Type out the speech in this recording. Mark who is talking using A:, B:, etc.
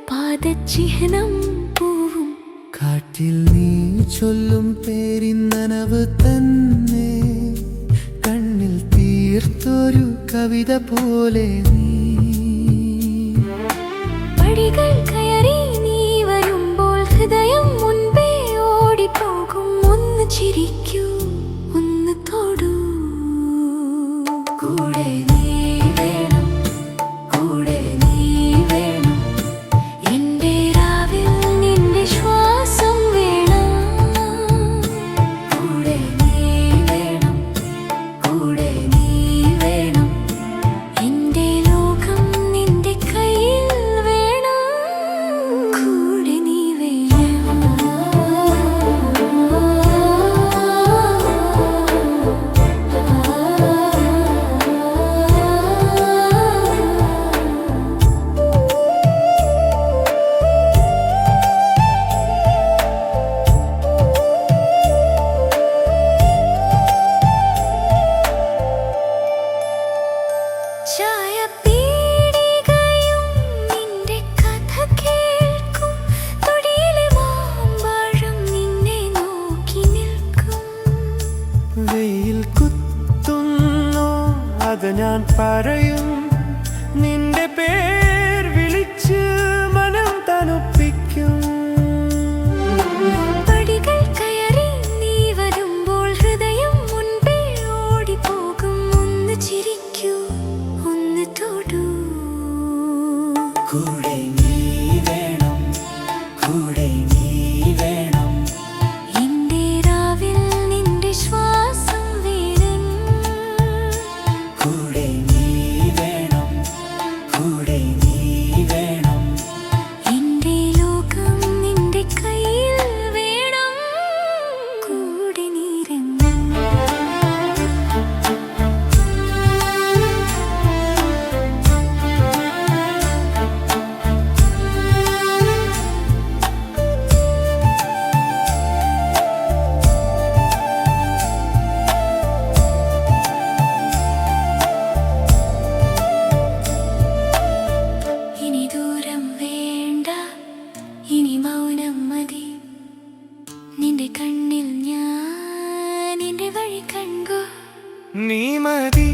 A: പാദചിഹ്നം പൂവും
B: കാറ്റിൽ നീ ചൊല്ലും പേരിന്നനവ് തന്നെ കണ്ണിൽ തീർത്തൊരു കവിത പോലെ നീ
A: പടികൾ കയറി നീ വരുമ്പോൾ ഹൃദയം മുൻപേ ഓടിപ്പോകും. ഒന്ന് ചിരിക്കൂ, ഒന്ന് തൊടൂ, കൂടെ നീ വേണം, കൂടെ നീ വേണം. എൻ്റെ രാവിൽ നിന്റെ ശ്വാസം വേണം. കൂടെ നീ വേണം, കൂടെ നീ വേണം. എൻ്റെ ലോകം നിന്റെ കയ്യിൽ വേണം. കൂടെ നീ വേണം. ചായപ്പീടികയും നിന്റെ കഥ കേൾക്കും. തൊടിയിലെ മാമ്പഴം നിന്നെ നോക്കി നിൽക്കും.
B: വെയിൽ കുത്തുന്നു അത് ഞാൻ പറയും. നിന്റെ പേർ വിളിച്ച് മനം തണുപ്പിക്കും.
A: പടികൾ കയറി നീ വരുമ്പോൾ ഹൃദയം മുൻപേ ഓടിപ്പോകും. ഒന്ന് ചിരിക്കൂ, ഒന്ന് തൊടൂ,
B: കൂടെ നീ വേണം, കൂടെ നീ വേണം.
A: എൻ്റെ രാവിൽ നിന്റെ ശ്വാസം വേണം.
B: കൂടെ നീ വേണം, കൂടെ നീ വേണം.
A: എൻ്റെ ലോകം നിന്റെ കയ്യിൽ വേണം. കൂടെ നീ വേണം. ഇനി ദൂരം വേണ്ട, ഇനി മൗനം മതി. നിന്റെ കണ്ണിൽ ഞാൻ നിന്റെ വഴി കണ്ടു.
B: നീ മതി